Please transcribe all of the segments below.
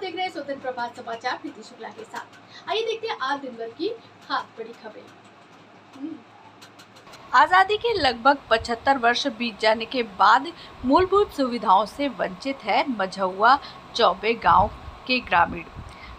देख रहे हैं स्वतंत्र प्रभात समाचार प्रीति शुक्ला के साथ। आइए देखते हैं आज दिन भर की खास बड़ी खबरें। आजादी के लगभग 75 वर्ष बीत जाने के बाद मूलभूत सुविधाओं से वंचित है मझौआ चौबे गांव के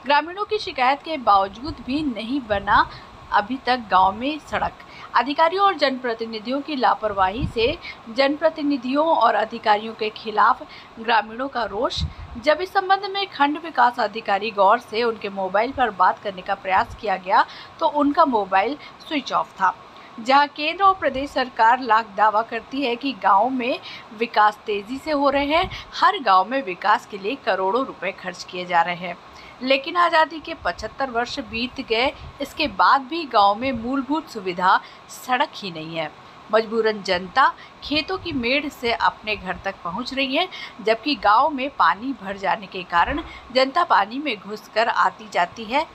ग्रामीणों की शिकायत के बावजूद भी नहीं बना अभी तक गांव में सड़क। अधिकारियों और जनप्रतिनिधियों की लापरवाही से जनप्रतिनिधियों और अधिकारियों के खिलाफ ग्रामीणों का रोष। जब इस संबंध में खंड विकास अधिकारी गौर से उनके मोबाइल पर बात करने का प्रयास किया गया तो उनका मोबाइल स्विच ऑफ था। जहां केंद्र और प्रदेश सरकार लाख दावा करती है कि गांव में विकास तेजी से हो रहे हैं, हर गांव में विकास के लिए करोड़ों रुपए खर्च किए जा रहे हैं, लेकिन आज़ादी के 75 वर्ष बीत गए, इसके बाद भी गांव में मूलभूत सुविधा सड़क ही नहीं है। मजबूरन जनता खेतों की मेड़ से अपने घर तक पहुंच रही है, जबकि गांव में पानी भर जाने के कारण जनता पानी में घुसकर आती जाती है।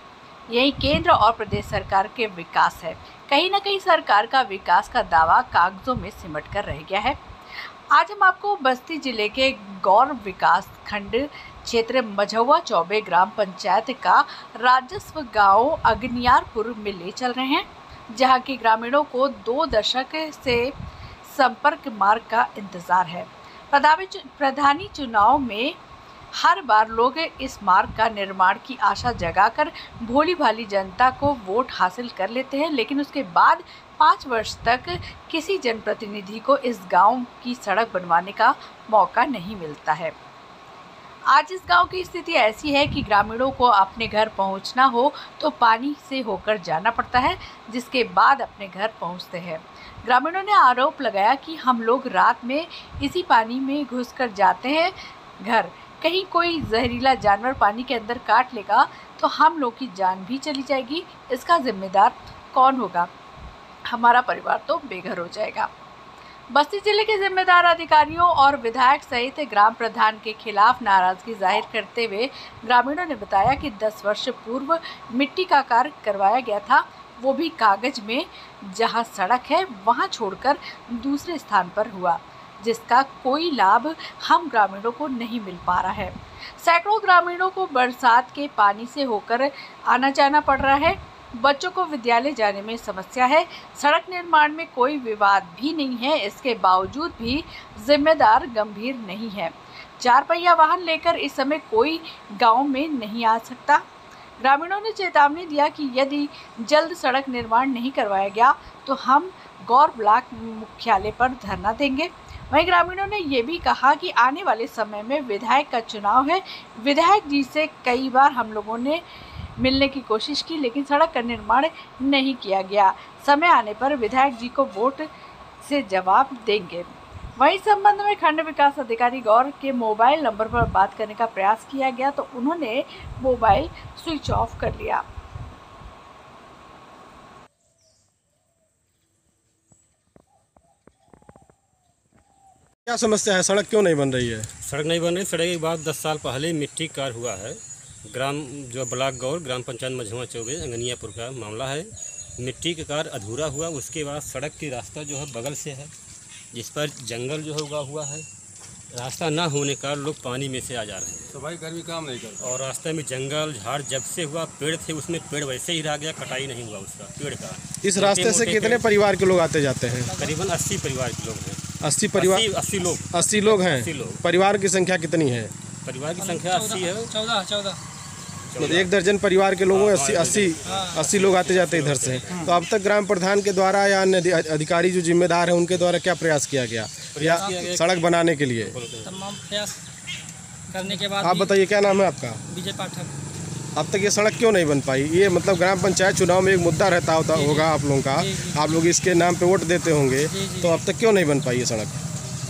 यही केंद्र और प्रदेश सरकार के विकास है। कहीं न कहीं सरकार का विकास का दावा कागजों में सिमट कर रह गया है। आज हम आपको बस्ती जिले के गौर विकास खंड क्षेत्र मझौआ चौबे ग्राम पंचायत का राजस्व गांव अग्नियारपुर में ले चल रहे हैं, जहां के ग्रामीणों को 2 दशक से संपर्क मार्ग का इंतजार है। प्रधानी चुनाव में हर बार लोग इस मार्ग का निर्माण की आशा जगाकर भोली भाली जनता को वोट हासिल कर लेते हैं, लेकिन उसके बाद 5 वर्ष तक किसी जनप्रतिनिधि को इस गांव की सड़क बनवाने का मौका नहीं मिलता है। आज इस गांव की स्थिति ऐसी है कि ग्रामीणों को अपने घर पहुंचना हो तो पानी से होकर जाना पड़ता है, जिसके बाद अपने घर पहुंचते हैं। ग्रामीणों ने आरोप लगाया कि हम लोग रात में इसी पानी में घुसकर जाते हैं घर, कहीं कोई जहरीला जानवर पानी के अंदर काट लेगा तो हम लोग की जान भी चली जाएगी। इसका जिम्मेदार कौन होगा? हमारा परिवार तो बेघर हो जाएगा। बस्ती जिले के जिम्मेदार अधिकारियों और विधायक सहित ग्राम प्रधान के खिलाफ नाराजगी जाहिर करते हुए ग्रामीणों ने बताया कि 10 वर्ष पूर्व मिट्टी का कार्य करवाया गया था, वो भी कागज में, जहां सड़क है वहां छोड़कर दूसरे स्थान पर हुआ, जिसका कोई लाभ हम ग्रामीणों को नहीं मिल पा रहा है। सैकड़ों ग्रामीणों को बरसात के पानी से होकर आना जाना पड़ रहा है। बच्चों को विद्यालय जाने में समस्या है। सड़क निर्माण में कोई विवाद भी नहीं है, इसके बावजूद भी जिम्मेदार गंभीर नहीं है। 4 पहिया वाहन लेकर इस समय कोई गांव में नहीं आ सकता। ग्रामीणों ने चेतावनी दिया कि यदि जल्द सड़क निर्माण नहीं करवाया गया तो हम गौर ब्लॉक मुख्यालय पर धरना देंगे। वहीं ग्रामीणों ने ये भी कहा कि आने वाले समय में विधायक का चुनाव है। विधायक जी से कई बार हम लोगों ने मिलने की कोशिश की, लेकिन सड़क का निर्माण नहीं किया गया। समय आने पर विधायक जी को वोट से जवाब देंगे। वहीं संबंध में खंड विकास अधिकारी गौर के मोबाइल नंबर पर बात करने का प्रयास किया गया तो उन्होंने मोबाइल स्विच ऑफ कर लिया। क्या समस्या है? सड़क क्यों नहीं बन रही है? सड़क नहीं बन रही। सड़क के बाद 10 साल पहले मिट्टी कार्य हुआ है। ग्राम जो ब्लॉक गौर ग्राम पंचायत मझौआ चौबे अंगनियापुर का मामला है। मिट्टी का कार्य अधूरा हुआ, उसके बाद सड़क की रास्ता जो है बगल से है, जिस पर जंगल जो है उगा हुआ है। रास्ता ना होने का लोग पानी में से आ जा रहे हैं। सफाई कर्मी काम नहीं करता और रास्ते में जंगल झाड़ जब से हुआ, पेड़ थे उसमें पेड़ वैसे ही रह गया, कटाई नहीं हुआ उसका पेड़ का। इस रास्ते से कितने परिवार के लोग आते जाते हैं? करीबन 80 परिवार के लोग हैं। 80 परिवार? 80 लोग। 80 लोग हैं। 80 लोग। परिवार की संख्या कितनी है? परिवार की संख्या 80 है। 14 मतलब 1 दर्जन परिवार के लोगों 80 लोग आते जाते इधर से। तो अब तक ग्राम प्रधान के द्वारा या अन्य अधिकारी जो जिम्मेदार है उनके द्वारा क्या प्रयास किया गया सड़क बनाने के लिए? तमाम प्रयास करने के बाद आप बताइए, क्या नाम है आपका? विजय पाठक। अब तक ये सड़क क्यों नहीं बन पाई? ये मतलब ग्राम पंचायत चुनाव में एक मुद्दा रहता होगा आप लोगों का, आप लोग इसके नाम पे वोट देते होंगे, तो अब तक क्यों नहीं बन पाई ये सड़क?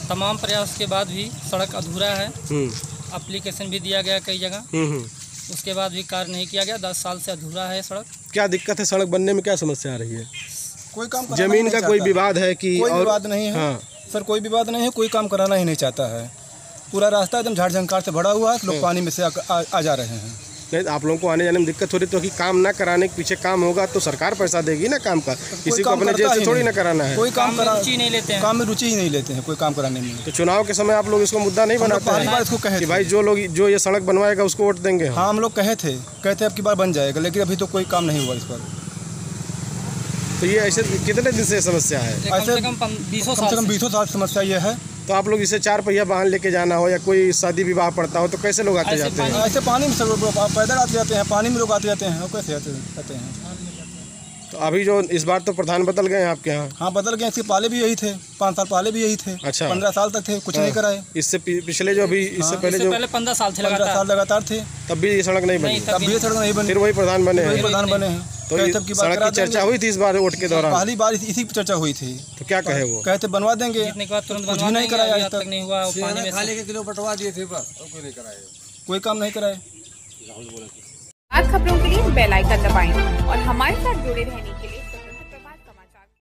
तमाम प्रयास के बाद भी सड़क अधूरा है। एप्लीकेशन भी दिया गया कई जगह, उसके बाद भी कार्य नहीं किया गया। 10 साल से अधूरा है सड़क। क्या दिक्कत है? सड़क बनने में क्या समस्या आ रही है? कोई काम जमीन का कोई विवाद है कि? कोई विवाद नहीं है। हाँ। सर, कोई विवाद नहीं है, कोई काम कराना ही नहीं चाहता है। पूरा रास्ता एकदम झाड़ झंकार से भरा हुआ है, लोग पानी में से आ जा रहे हैं। आप लोगों को आने जाने में दिक्कत हो रही तो कि काम ना कराने के पीछे काम होगा तो सरकार पैसा देगी ना काम का, किसी को अपने जेब से थोड़ी ना कराना है। कोई काम रुचि नहीं लेते हैं, काम में रुचि ही नहीं लेते हैं कोई काम कराने में। तो चुनाव के समय आप लोग इसको मुद्दा नहीं बनाते हैं इसको कहे कि भाई जो ये सड़क बनवाएगा उसको वोट देंगे? हाँ, हम लोग कहते अब की बार बन जाएगा, लेकिन अभी तो कोई काम नहीं हुआ इस पर। तो ये ऐसे कितने दिन से समस्या है? ऐसे कम से कम 20 साल समस्या ये है। तो आप लोग इसे 4 पहिया वाहन लेके जाना हो या कोई शादी विवाह पड़ता हो तो कैसे लोग आते जाते हैं? ऐसे पानी में सब पैदल आते जाते हैं, पानी में लोग आते जाते हैं, कैसे आते हैं। तो अभी जो इस बार तो प्रधान बदल गए हैं आपके यहाँ? हाँ, बदल गए। इससे पहले भी यही थे, 5 साल पहले भी यही थे। अच्छा, 15 साल तक थे, कुछ नहीं कराए। इससे पिछले जो अभी इससे पहले 15 साल थे, 15 साल लगातार थे, तब भी ये सड़क नहीं बनी? तब भी ये सड़क नहीं बनी, फिर वही प्रधान बने हैं। तो सड़क की चर्चा हुई थी इस बार वोट के दौरान? पहली बार इसी की चर्चा हुई थी। तो क्या कहे वो? कहते बनवा देंगे, कुछ भी नहीं कराया आज तक। नहीं हुआ, खाने के किलो बंटवा दिए थे, बस कोई नहीं कराए, कोई काम नहीं कराए। आज खबरों के लिए बेल आइकन दबाएं और हमारे साथ जुड़े रहने